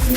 Preview.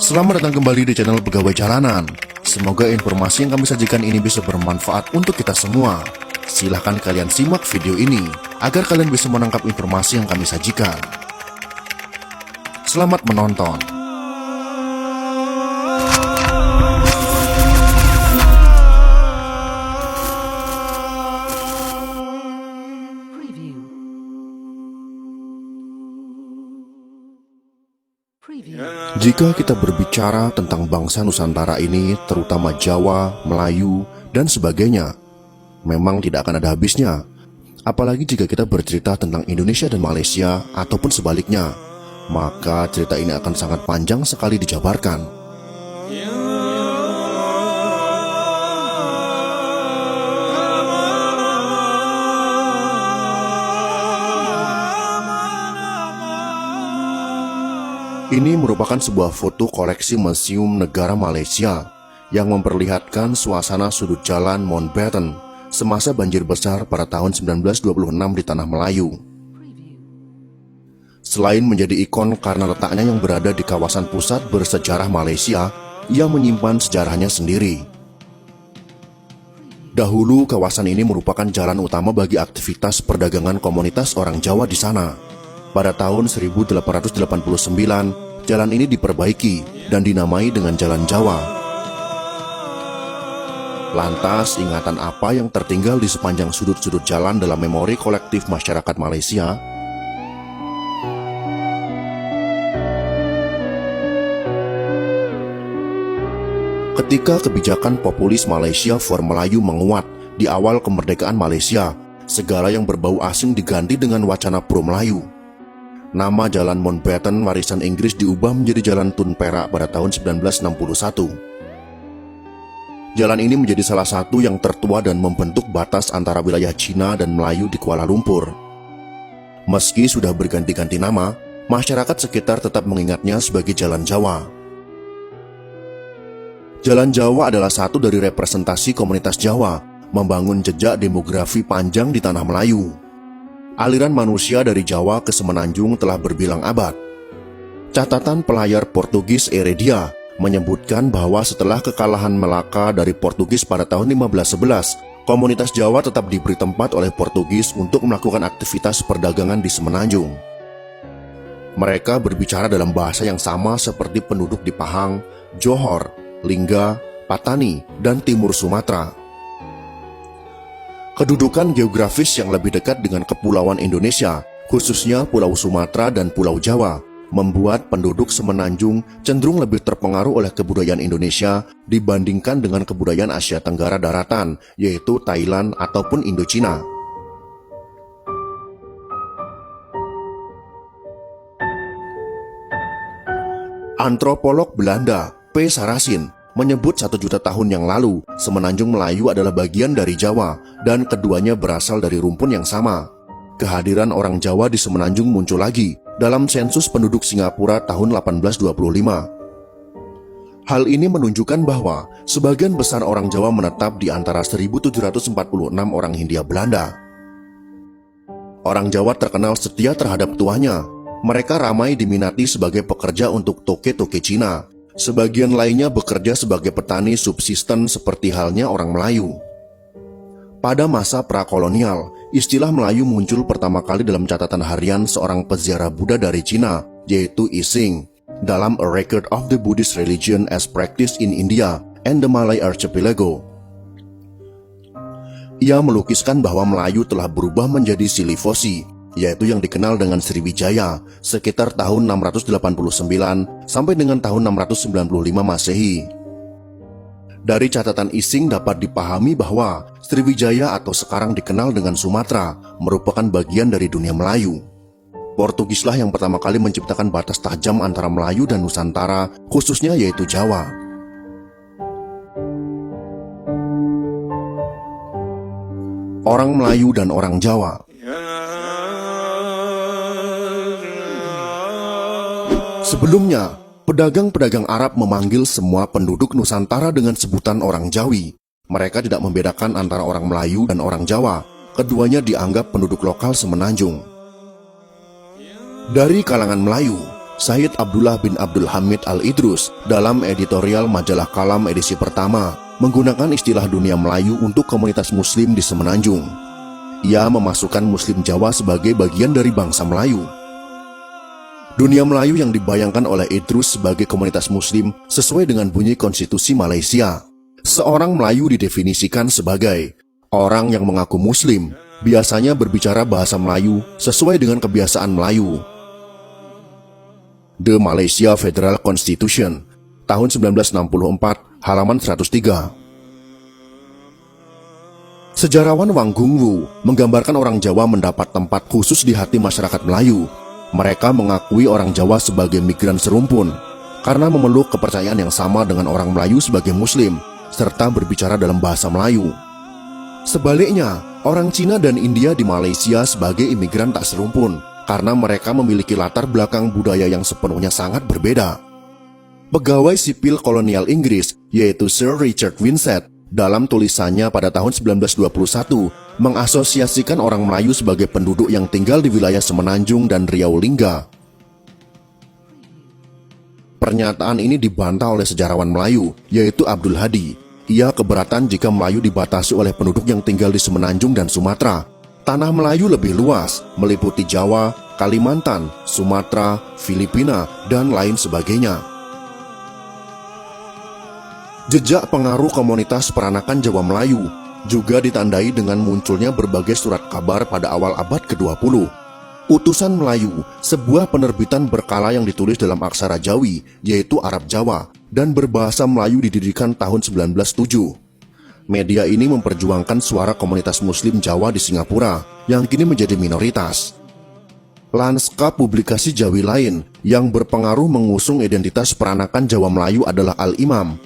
Selamat datang kembali di channel Pegawai Jalanan. Semoga informasi yang kami sajikan ini bisa bermanfaat untuk kita semua. Silahkan kalian simak video ini agar kalian bisa menangkap informasi yang kami sajikan. Selamat menonton. Preview. Jika kita berbicara tentang bangsa Nusantara ini, terutama Jawa, Melayu, dan sebagainya, memang tidak akan ada habisnya. Apalagi jika kita bercerita tentang Indonesia dan Malaysia, ataupun sebaliknya, maka cerita ini akan sangat panjang sekali dijabarkan. Ini merupakan sebuah foto koleksi Museum Negara Malaysia yang memperlihatkan suasana sudut jalan Mountbatten semasa banjir besar pada tahun 1926 di Tanah Melayu. Selain menjadi ikon karena letaknya yang berada di kawasan pusat bersejarah Malaysia, ia menyimpan sejarahnya sendiri. Dahulu kawasan ini merupakan jalan utama bagi aktivitas perdagangan komunitas orang Jawa di sana. Pada tahun 1889, jalan ini diperbaiki dan dinamai dengan Jalan Jawa. Lantas, ingatan apa yang tertinggal di sepanjang sudut-sudut jalan dalam memori kolektif masyarakat Malaysia? Ketika kebijakan populis Malaysia for Melayu menguat di awal kemerdekaan Malaysia, segala yang berbau asing diganti dengan wacana pro-Melayu. Nama Jalan Mountbatten warisan Inggris diubah menjadi Jalan Tun Perak pada tahun 1961. Jalan ini menjadi salah satu yang tertua dan membentuk batas antara wilayah Cina dan Melayu di Kuala Lumpur. Meski sudah berganti-ganti nama, masyarakat sekitar tetap mengingatnya sebagai Jalan Jawa. Jalan Jawa adalah satu dari representasi komunitas Jawa, membangun jejak demografi panjang di Tanah Melayu. Aliran manusia dari Jawa ke Semenanjung telah berbilang abad. Catatan pelayar Portugis Heredia menyebutkan bahwa setelah kekalahan Melaka dari Portugis pada tahun 1511, komunitas Jawa tetap diberi tempat oleh Portugis untuk melakukan aktivitas perdagangan di Semenanjung. Mereka berbicara dalam bahasa yang sama seperti penduduk di Pahang, Johor, Lingga, Patani, dan Timur Sumatera. Kedudukan geografis yang lebih dekat dengan kepulauan Indonesia, khususnya Pulau Sumatera dan Pulau Jawa, membuat penduduk Semenanjung cenderung lebih terpengaruh oleh kebudayaan Indonesia dibandingkan dengan kebudayaan Asia Tenggara daratan, yaitu Thailand ataupun Indochina. Antropolog Belanda, P. Sarasin, menyebut 1 juta tahun yang lalu, Semenanjung Melayu adalah bagian dari Jawa, dan keduanya berasal dari rumpun yang sama. Kehadiran orang Jawa di Semenanjung muncul lagi dalam sensus penduduk Singapura tahun 1825. Hal ini menunjukkan bahwa sebagian besar orang Jawa menetap di antara 1746 orang Hindia Belanda. Orang Jawa terkenal setia terhadap tuanya. Mereka ramai diminati sebagai pekerja untuk toke-toke Cina. Sebagian lainnya bekerja sebagai petani subsisten seperti halnya orang Melayu. Pada masa prakolonial, istilah Melayu muncul pertama kali dalam catatan harian seorang peziarah Buddha dari Cina, yaitu Ising, dalam A Record of the Buddhist Religion as Practiced in India and the Malay Archipelago. Ia melukiskan bahwa Melayu telah berubah menjadi Silifosi, yaitu yang dikenal dengan Sriwijaya, sekitar tahun 689 sampai dengan tahun 695 Masehi. Dari catatan Ising dapat dipahami bahwa Sriwijaya atau sekarang dikenal dengan Sumatera merupakan bagian dari dunia Melayu. Portugislah yang pertama kali menciptakan batas tajam antara Melayu dan Nusantara, khususnya yaitu Jawa. Orang Melayu dan orang Jawa. Sebelumnya, pedagang-pedagang Arab memanggil semua penduduk Nusantara dengan sebutan orang Jawi. Mereka tidak membedakan antara orang Melayu dan orang Jawa. Keduanya dianggap penduduk lokal Semenanjung. Dari kalangan Melayu, Sayyid Abdullah bin Abdul Hamid Al-Idrus dalam editorial majalah Kalam edisi pertama menggunakan istilah dunia Melayu untuk komunitas Muslim di Semenanjung. Ia memasukkan Muslim Jawa sebagai bagian dari bangsa Melayu. Dunia Melayu yang dibayangkan oleh Idrus sebagai komunitas Muslim sesuai dengan bunyi konstitusi Malaysia. Seorang Melayu didefinisikan sebagai orang yang mengaku Muslim, biasanya berbicara bahasa Melayu sesuai dengan kebiasaan Melayu. The Malaysia Federal Constitution, tahun 1964, halaman 103. Sejarawan Wang Gungwu menggambarkan orang Jawa mendapat tempat khusus di hati masyarakat Melayu. Mereka mengakui orang Jawa sebagai migran serumpun karena memeluk kepercayaan yang sama dengan orang Melayu sebagai Muslim, serta berbicara dalam bahasa Melayu. Sebaliknya, orang Cina dan India di Malaysia sebagai imigran tak serumpun karena mereka memiliki latar belakang budaya yang sepenuhnya sangat berbeda. Pegawai sipil kolonial Inggris, yaitu Sir Richard Winsett, dalam tulisannya pada tahun 1921 mengasosiasikan orang Melayu sebagai penduduk yang tinggal di wilayah Semenanjung dan Riau Lingga. Pernyataan ini dibantah oleh sejarawan Melayu, yaitu Abdul Hadi. Ia keberatan jika Melayu dibatasi oleh penduduk yang tinggal di Semenanjung dan Sumatera. Tanah Melayu lebih luas, meliputi Jawa, Kalimantan, Sumatera, Filipina, dan lain sebagainya. Jejak pengaruh komunitas peranakan Jawa Melayu juga ditandai dengan munculnya berbagai surat kabar pada awal abad ke-20. Utusan Melayu, sebuah penerbitan berkala yang ditulis dalam aksara Jawi, yaitu Arab Jawa, dan berbahasa Melayu didirikan tahun 1907. Media ini memperjuangkan suara komunitas Muslim Jawa di Singapura, yang kini menjadi minoritas. Lanskap publikasi Jawi lain yang berpengaruh mengusung identitas peranakan Jawa Melayu adalah Al-Imam,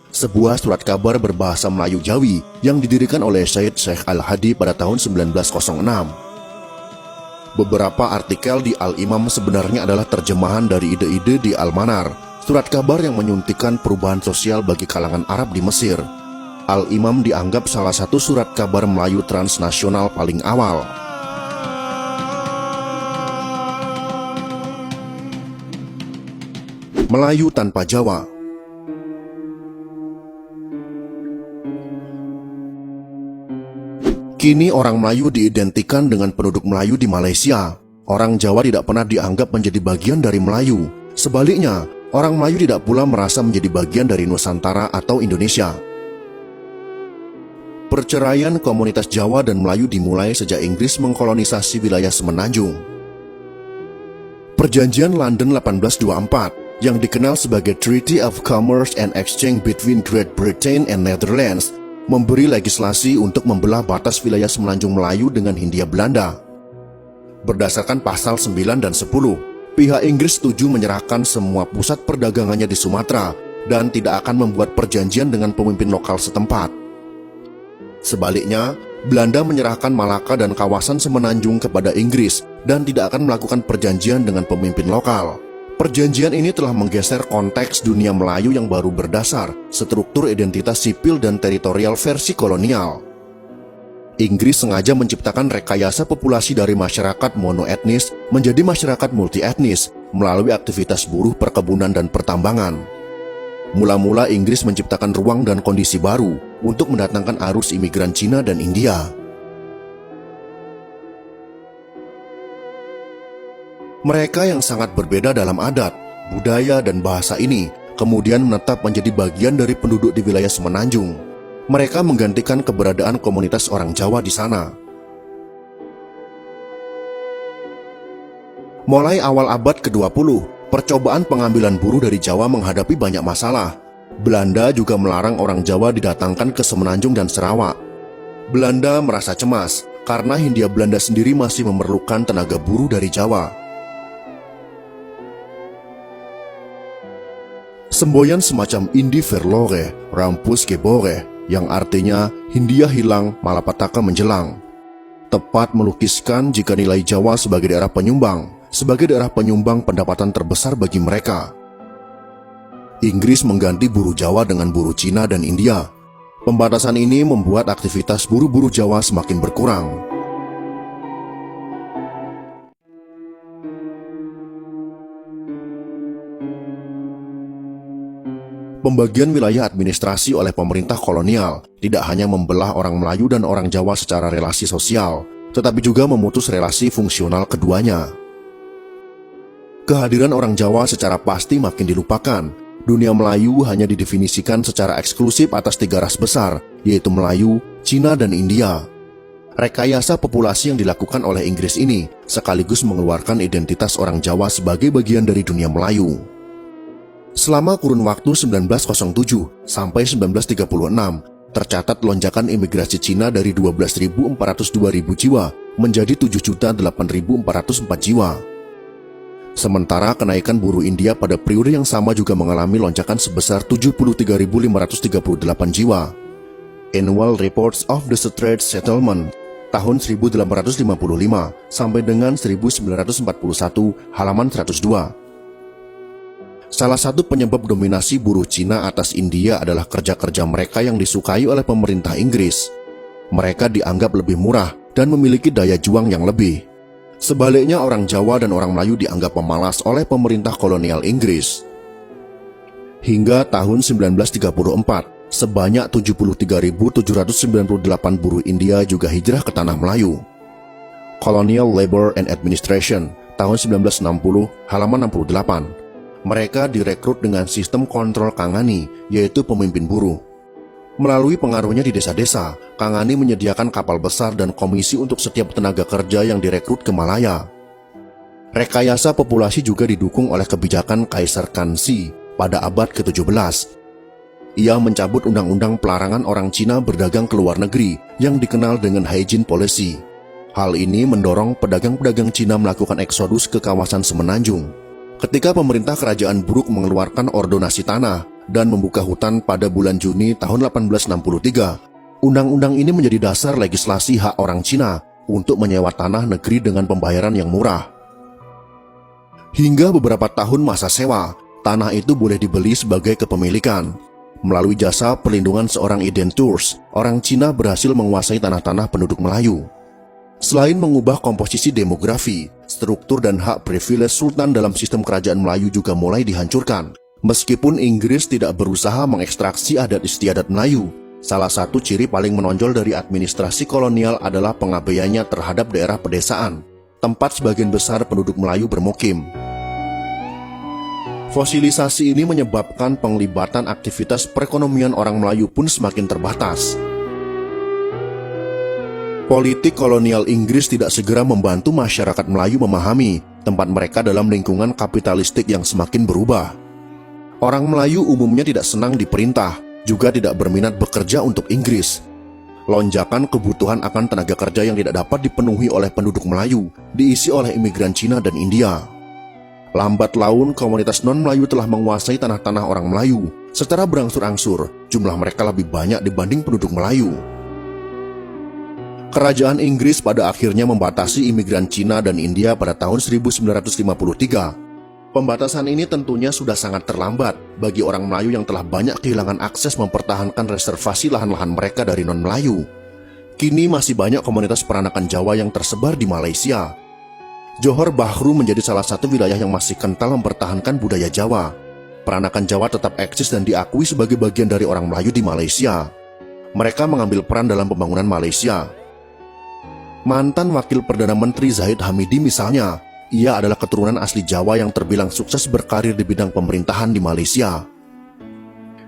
sebuah surat kabar berbahasa Melayu Jawi yang didirikan oleh Syed Sheikh Al-Hadi pada tahun 1906. Beberapa artikel di Al-Imam sebenarnya adalah terjemahan dari ide-ide di Al-Manar, surat kabar yang menyuntikkan perubahan sosial bagi kalangan Arab di Mesir. Al-Imam dianggap salah satu surat kabar Melayu transnasional paling awal. Melayu tanpa Jawa. Kini orang Melayu diidentikan dengan penduduk Melayu di Malaysia. Orang Jawa tidak pernah dianggap menjadi bagian dari Melayu. Sebaliknya, orang Melayu tidak pula merasa menjadi bagian dari Nusantara atau Indonesia. Perceraian komunitas Jawa dan Melayu dimulai sejak Inggris mengkolonisasi wilayah Semenanjung. Perjanjian London 1824, yang dikenal sebagai Treaty of Commerce and Exchange between Great Britain and Netherlands, memberi legislasi untuk membelah batas wilayah Semenanjung Melayu dengan Hindia Belanda. Berdasarkan pasal 9 dan 10, pihak Inggris setuju menyerahkan semua pusat perdagangannya di Sumatera dan tidak akan membuat perjanjian dengan pemimpin lokal setempat. Sebaliknya, Belanda menyerahkan Malaka dan kawasan Semenanjung kepada Inggris dan tidak akan melakukan perjanjian dengan pemimpin lokal. Perjanjian ini telah menggeser konteks dunia Melayu yang baru berdasar struktur identitas sipil dan teritorial versi kolonial. Inggris sengaja menciptakan rekayasa populasi dari masyarakat monoetnis menjadi masyarakat multietnis melalui aktivitas buruh, perkebunan, dan pertambangan. Mula-mula Inggris menciptakan ruang dan kondisi baru untuk mendatangkan arus imigran Cina dan India. Mereka yang sangat berbeda dalam adat, budaya, dan bahasa ini kemudian menetap menjadi bagian dari penduduk di wilayah Semenanjung. Mereka menggantikan keberadaan komunitas orang Jawa di sana. Mulai awal abad ke-20, percobaan pengambilan buruh dari Jawa menghadapi banyak masalah. Belanda juga melarang orang Jawa didatangkan ke Semenanjung dan Sarawak. Belanda merasa cemas karena Hindia Belanda sendiri masih memerlukan tenaga buruh dari Jawa. Semboyan semacam Indi Verlore, Rampus Gebore, yang artinya Hindia hilang, malapetaka menjelang, tepat melukiskan jika nilai Jawa sebagai daerah penyumbang sebagai daerah penyumbang pendapatan terbesar bagi mereka. Inggris mengganti buruh Jawa dengan buruh Cina dan India. Pembatasan ini membuat aktivitas buruh-buruh Jawa semakin berkurang. Pembagian wilayah administrasi oleh pemerintah kolonial tidak hanya membelah orang Melayu dan orang Jawa secara relasi sosial, tetapi juga memutus relasi fungsional keduanya. Kehadiran orang Jawa secara pasti makin dilupakan. Dunia Melayu hanya didefinisikan secara eksklusif atas 3 ras besar, yaitu Melayu, Cina, dan India. Rekayasa populasi yang dilakukan oleh Inggris ini sekaligus mengeluarkan identitas orang Jawa sebagai bagian dari dunia Melayu. Selama kurun waktu 1907 sampai 1936, tercatat lonjakan imigrasi Cina dari 12.402.000 jiwa menjadi 7.008.404 jiwa. Sementara kenaikan buruh India pada periode yang sama juga mengalami lonjakan sebesar 73.538 jiwa. Annual Reports of the Straits Settlement tahun 1855 sampai dengan 1941 halaman 102. Salah satu penyebab dominasi buruh Cina atas India adalah kerja-kerja mereka yang disukai oleh pemerintah Inggris. Mereka dianggap lebih murah dan memiliki daya juang yang lebih. Sebaliknya orang Jawa dan orang Melayu dianggap pemalas oleh pemerintah kolonial Inggris. Hingga tahun 1934, sebanyak 73.798 buruh India juga hijrah ke tanah Melayu. Colonial Labor and Administration tahun 1960 halaman 68. Mereka direkrut dengan sistem kontrol Kangani, yaitu pemimpin buruh. Melalui pengaruhnya di desa-desa, Kangani menyediakan kapal besar dan komisi untuk setiap tenaga kerja yang direkrut ke Malaya. Rekayasa populasi juga didukung oleh kebijakan Kaisar Kansi pada abad ke-17. Ia mencabut undang-undang pelarangan orang Cina berdagang ke luar negeri yang dikenal dengan hygiene policy. Hal ini mendorong pedagang-pedagang Cina melakukan eksodus ke kawasan Semenanjung. Ketika pemerintah kerajaan Brooke mengeluarkan ordonasi tanah dan membuka hutan pada bulan Juni tahun 1863, undang-undang ini menjadi dasar legislasi hak orang Cina untuk menyewa tanah negeri dengan pembayaran yang murah. Hingga beberapa tahun masa sewa, tanah itu boleh dibeli sebagai kepemilikan. Melalui jasa perlindungan seorang identurs, orang Cina berhasil menguasai tanah-tanah penduduk Melayu. Selain mengubah komposisi demografi, struktur dan hak privilege sultan dalam sistem kerajaan Melayu juga mulai dihancurkan. Meskipun Inggris tidak berusaha mengekstraksi adat istiadat Melayu, salah satu ciri paling menonjol dari administrasi kolonial adalah pengabaiannya terhadap daerah pedesaan, tempat sebagian besar penduduk Melayu bermukim. Fosilisasi ini menyebabkan penglibatan aktivitas perekonomian orang Melayu pun semakin terbatas. Politik kolonial Inggris tidak segera membantu masyarakat Melayu memahami tempat mereka dalam lingkungan kapitalistik yang semakin berubah. Orang Melayu umumnya tidak senang diperintah, juga tidak berminat bekerja untuk Inggris. Lonjakan kebutuhan akan tenaga kerja yang tidak dapat dipenuhi oleh penduduk Melayu diisi oleh imigran Cina dan India. Lambat laun, komunitas non-Melayu telah menguasai tanah-tanah orang Melayu. Secara berangsur-angsur, jumlah mereka lebih banyak dibanding penduduk Melayu. Kerajaan Inggris pada akhirnya membatasi imigran Cina dan India pada tahun 1953. Pembatasan ini tentunya sudah sangat terlambat bagi orang Melayu yang telah banyak kehilangan akses mempertahankan reservasi lahan-lahan mereka dari non-Melayu. Kini masih banyak komunitas peranakan Jawa yang tersebar di Malaysia. Johor Bahru menjadi salah satu wilayah yang masih kental mempertahankan budaya Jawa. Peranakan Jawa tetap eksis dan diakui sebagai bagian dari orang Melayu di Malaysia. Mereka mengambil peran dalam pembangunan Malaysia. Mantan Wakil Perdana Menteri Zahid Hamidi misalnya, ia adalah keturunan asli Jawa yang terbilang sukses berkarir di bidang pemerintahan di Malaysia.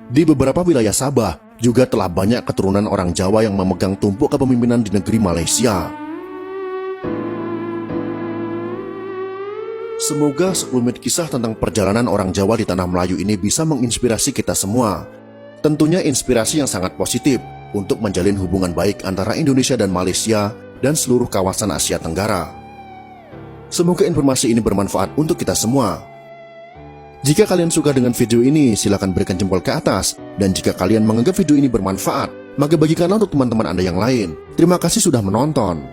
Di beberapa wilayah Sabah, juga telah banyak keturunan orang Jawa yang memegang tumpuk kepemimpinan di negeri Malaysia. Semoga sekelumit kisah tentang perjalanan orang Jawa di tanah Melayu ini bisa menginspirasi kita semua. Tentunya inspirasi yang sangat positif untuk menjalin hubungan baik antara Indonesia dan Malaysia dan seluruh kawasan Asia Tenggara. Semoga informasi ini bermanfaat untuk kita semua. Jika kalian suka dengan video ini, silakan berikan jempol ke atas. Dan jika kalian menganggap video ini bermanfaat, maka bagikanlah untuk teman-teman Anda yang lain. Terima kasih sudah menonton.